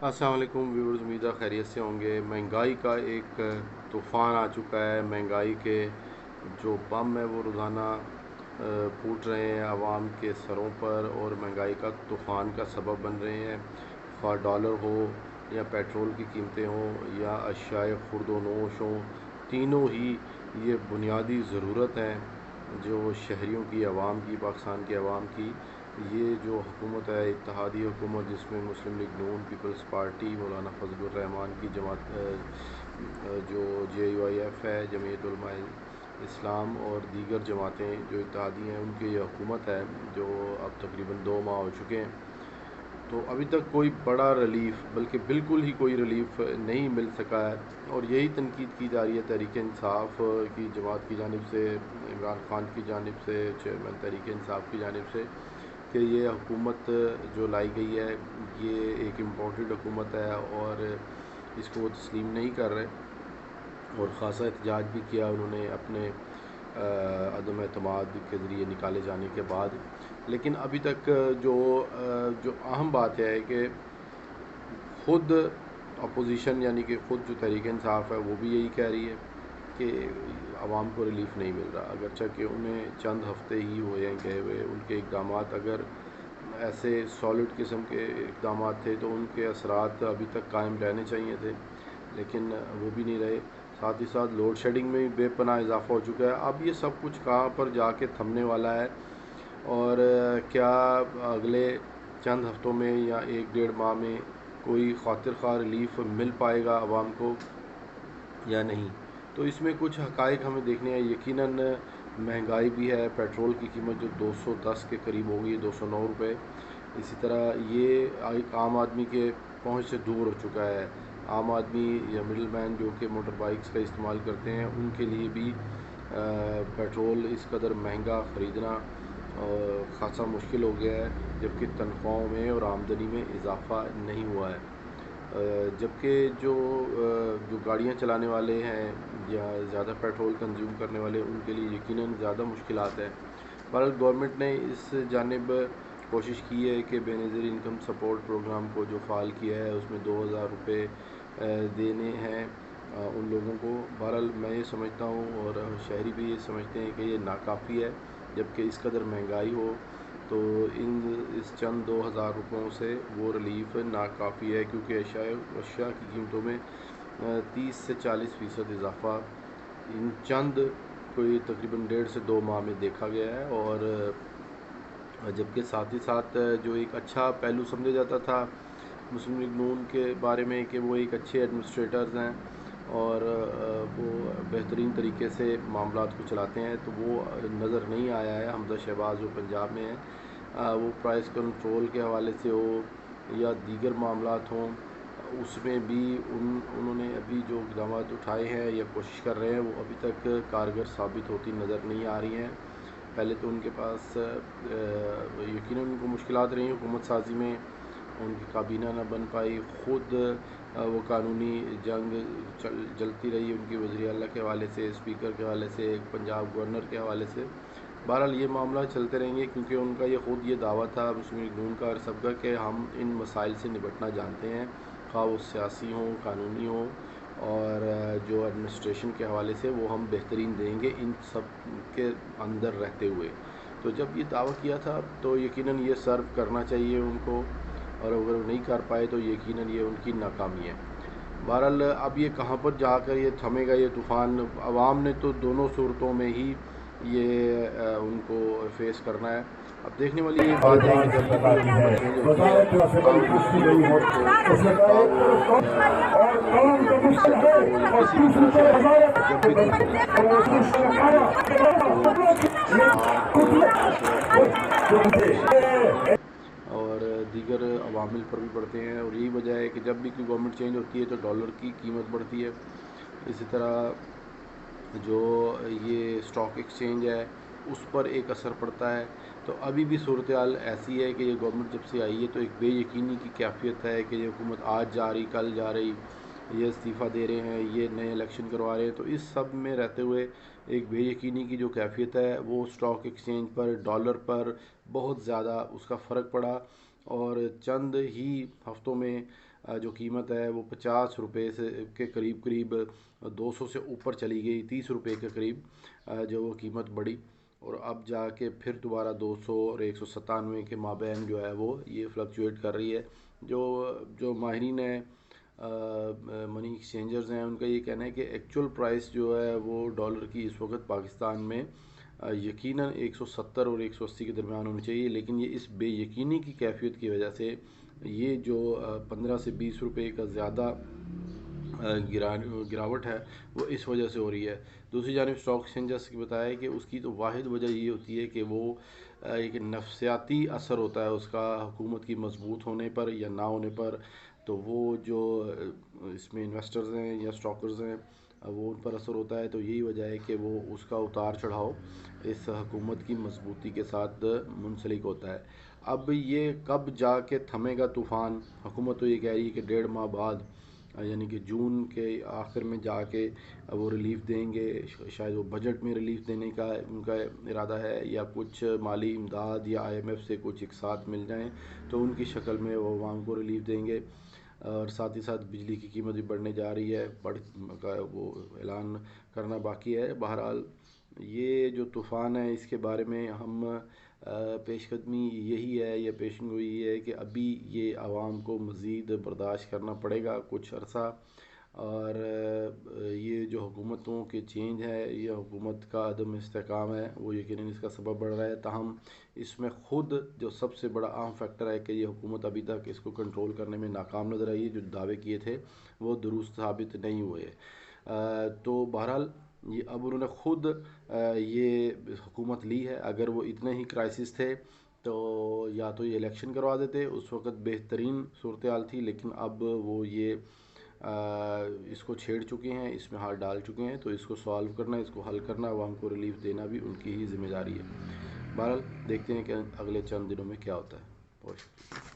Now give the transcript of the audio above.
अस्सलाम वालेकुम व्यूअर्स, उम्मीद है खैरियत से होंगे। महंगाई का एक तूफ़ान आ चुका है। महंगाई के जो बम है वो रोज़ाना फूट रहे हैं आवाम के सरों पर और महंगाई का तूफ़ान का सबब बन रहे हैं। ख़्वाह डॉलर हो या पेट्रोल की कीमतें हों या अशियाए खुर्द व नोश हों, तीनों ही ये बुनियादी ज़रूरत हैं जो शहरियों की, आवाम की, पाकिस्तान के आवाम की। ये जो हुकूमत है, इत्तेहादी हुकूमत, जिसमें मुस्लिम लीग नून, पीपल्स पार्टी, मौलाना फजलुर रहमान की जमात, जो JUIF है, जमीयत उलमा इस्लाम और दीगर जमातें जो इत्तेहादी हैं, उनकी ये हुकूमत है जो अब तकरीबन 2 माह हो चुके हैं। तो अभी तक कोई बड़ा रिलीफ, बल्कि बिल्कुल ही कोई रिलीफ नहीं मिल सका है। और यही तनकीद की जा रही है तहरीक इंसाफ की जमात की जानिब से, इमरान खान की जानिब से, चेयरमैन तहरीक इंसाफ की जानिब से, कि ये हुकूमत जो लाई गई है ये एक इम्पोर्टेड हुकूमत है और इसको वो तस्लीम नहीं कर रहे। और ख़ासा एहतजाज भी किया उन्होंने अपने अदम एतमाद के ज़रिए निकाले जाने के बाद। लेकिन अभी तक जो अहम बात है कि ख़ुद अपोजिशन यानी कि ख़ुद जो तहरीक इंसाफ है वो भी यही कह रही है कि आवाम को रिलीफ़ नहीं मिल रहा, अगरचे कि उन्हें चंद हफ्ते ही हुए हैं गए हुए। उनके इक़दाम अगर ऐसे सॉलिड किस्म के इक़दाम थे तो उनके असरात अभी तक कायम रहने चाहिए थे, लेकिन वो भी नहीं रहे। साथ ही साथ लोड शेडिंग में भी बेपनाह इजाफ़ा हो चुका है। अब ये सब कुछ कहाँ पर जाके थमने वाला है और क्या अगले चंद हफ्तों में या 1-1.5 माह में कोई खातिर ख़्वाह रिलीफ़ मिल पाएगा आवाम को या नहीं। तो इसमें कुछ हक़ाइक़ हमें देखने हैं। यकीनन महंगाई भी है, पेट्रोल की कीमत जो 210 के करीब हो गई, 209 रुपये। इसी तरह ये एक आम आदमी के पहुंच से दूर हो चुका है। आम आदमी या मिडल मैन जो कि मोटर बाइक्स का इस्तेमाल करते हैं, उनके लिए भी पेट्रोल इस कदर महंगा ख़रीदना ख़ासा मुश्किल हो गया है, जबकि तनख्वाहों में और आमदनी में इजाफ़ा नहीं हुआ है। जबकि जो गाड़ियाँ चलाने वाले हैं या ज़्यादा पेट्रोल कंज्यूम करने वाले, उनके लिए यकीनन ज़्यादा मुश्किलात हैं। बहरहाल गवर्नमेंट ने इस जानिब कोशिश की है कि बेनज़ीर इनकम सपोर्ट प्रोग्राम को जो फ़ाल किया है उसमें 2000 रुपये देने हैं उन लोगों को। बहरहाल मैं ये समझता हूँ और शहरी भी ये समझते हैं कि ये नाकाफ़ी है, जबकि इस कदर महंगाई हो तो इस चंद 2000 रुपयों से वो रिलीफ़ नाकाफ़ी है, क्योंकि अशिया की कीमतों में 30 से 40% इजाफ़ा इन चंद कोई तकरीबन 1.5 से 2 माह में देखा गया है। और जबकि साथ ही साथ जो एक अच्छा पहलू समझा जाता था मुस्लिम लीग नून के बारे में कि वो एक अच्छे एडमिनिस्ट्रेटर्स हैं और वो बेहतरीन तरीके से मामलात को चलाते हैं, तो वो नज़र नहीं आया है। हमजा शहबाज जो पंजाब में है, वो प्राइस कंट्रोल के हवाले से हो या दीगर मामलात हों, उसमें भी उन्होंने अभी जो इक़दाम उठाए हैं या कोशिश कर रहे हैं वो अभी तक कारगर साबित होती नज़र नहीं आ रही हैं। पहले तो उनके पास यकीनन उनको मुश्किलात रही हुकूमत साजी में, उनकी काबीना न बन पाई, ख़ुद वो कानूनी जंग चलती रही उनकी वज़ीर आला के हवाले से, स्पीकर के हवाले से, पंजाब गवर्नर के हवाले से। बहरहाल ये मामला चलते रहेंगे, क्योंकि उनका ये ख़ुद ये दावा था मुस्लिम लीग नून का और सबका कि हम इन मसाइल से निपटना जानते हैं, ख़्वाह वो सियासी हों, कानूनी हों और जो एडमिनिस्ट्रेशन के हवाले से वो हम बेहतरीन देंगे इन सब के अंदर रहते हुए। तो जब ये दावा किया था तो यकीनन ये सर्व करना चाहिए उनको, और अगर वो नहीं कर पाए तो यकीनन ये उनकी नाकामी है। बहरहाल अब ये कहाँ पर जाकर ये थमेगा ये तूफ़ान, आवाम ने तो दोनों सूरतों में ही ये उनको फेस करना है। अब देखने वाली ये बात है कि जब भी कोई हुकूमत चेंज होती है किसी भी तरह से जब भी और दीगर अवामिल पर भी पड़ते हैं। और यही वजह है कि जब भी कोई गवर्नमेंट चेंज होती है तो डॉलर की कीमत बढ़ती है। इसी तरह जो ये स्टॉक एक्सचेंज है उस पर एक असर पड़ता है। तो अभी भी सूरत हाल ऐसी है कि ये गवर्नमेंट जब से आई है तो एक बेयकीनी की कैफियत है कि ये हुकूमत आज जा रही, कल जा रही, یہ استعفیٰ دے رہے ہیں، یہ نئے الیکشن کروا رہے ہیں، تو اس سب میں رہتے ہوئے ایک بے یقینی کی جو کیفیت ہے وہ اسٹاک ایکسچینج پر ڈالر پر بہت زیادہ اس کا فرق پڑا، اور چند ہی ہفتوں میں جو قیمت ہے وہ 50 روپے کے قریب 200 سے اوپر چلی گئی، 30 روپے کے قریب جو وہ قیمت بڑھی، اور اب جا کے پھر دوبارہ 200 اور 197 کے مابین جو ہے وہ یہ فلکچویٹ کر رہی ہے۔ جو ماہرین ہیں، منی ایکسچینجرز ہیں، ان کا یہ کہنا ہے کہ ایکچول پرائس جو ہے وہ ڈالر کی اس وقت پاکستان میں یقیناً 170 اور 180 کے درمیان ہونی چاہیے، لیکن یہ اس بے یقینی کی کیفیت کی وجہ سے یہ جو 15 سے 20 روپے کا زیادہ گراوٹ ہے وہ اس وجہ سے ہو رہی ہے۔ دوسری جانب اسٹاک ایکسچینجرز کی بتایا کہ اس کی تو واحد وجہ یہ ہوتی ہے کہ وہ ایک نفسیاتی اثر ہوتا ہے اس کا حکومت کی مضبوط ہونے پر یا نہ ہونے پر، تو وہ جو اس میں انویسٹرز ہیں یا اسٹاکرز ہیں وہ ان پر اثر ہوتا ہے، تو یہی وجہ ہے کہ وہ اس کا اتار چڑھاؤ اس حکومت کی مضبوطی کے ساتھ منسلک ہوتا ہے۔ اب یہ کب جا کے تھمے گا طوفان؟ حکومت تو یہ کہہ رہی ہے کہ 1.5 ماہ بعد، یعنی کہ جون کے آخر میں جا کے وہ ریلیف دیں گے، شاید وہ بجٹ میں ریلیف دینے کا ان کا ارادہ ہے، یا کچھ مالی امداد یا IMF سے کچھ ایک ساتھ مل جائیں تو ان کی شکل میں وہ عوام کو ریلیف دیں گے۔ اور ساتھ ہی ساتھ بجلی کی قیمت بھی بڑھنے جا رہی ہے، وہ اعلان کرنا باقی ہے۔ بہرحال یہ جو طوفان ہے اس کے بارے میں ہم پیش قدمی یہی ہے یا پیشن گوئی یہ ہے کہ ابھی یہ عوام کو مزید برداشت کرنا پڑے گا کچھ عرصہ، اور یہ جو حکومتوں کے چینج ہے، یہ حکومت کا عدم استحکام ہے، وہ یقیناً اس کا سبب بڑھ رہا ہے۔ تاہم اس میں خود جو سب سے بڑا اہم فیکٹر ہے کہ یہ حکومت ابھی تک اس کو کنٹرول کرنے میں ناکام نظر آئی ہے، جو دعوے کیے تھے وہ درست ثابت نہیں ہوئے۔ تو بہرحال یہ اب انہوں نے خود یہ حکومت لی ہے، اگر وہ اتنے ہی کرائسس تھے تو یا تو یہ الیکشن کروا دیتے، اس وقت بہترین صورتحال تھی، لیکن اب وہ یہ اس کو چھیڑ چکے ہیں، اس میں ہاتھ ڈال چکے ہیں، تو اس کو سالو کرنا، اس کو حل کرنا، عوام کو ریلیف دینا بھی ان کی ہی ذمہ داری ہے۔ بہرحال دیکھتے ہیں کہ اگلے چند دنوں میں کیا ہوتا ہے۔ بہت شکریہ۔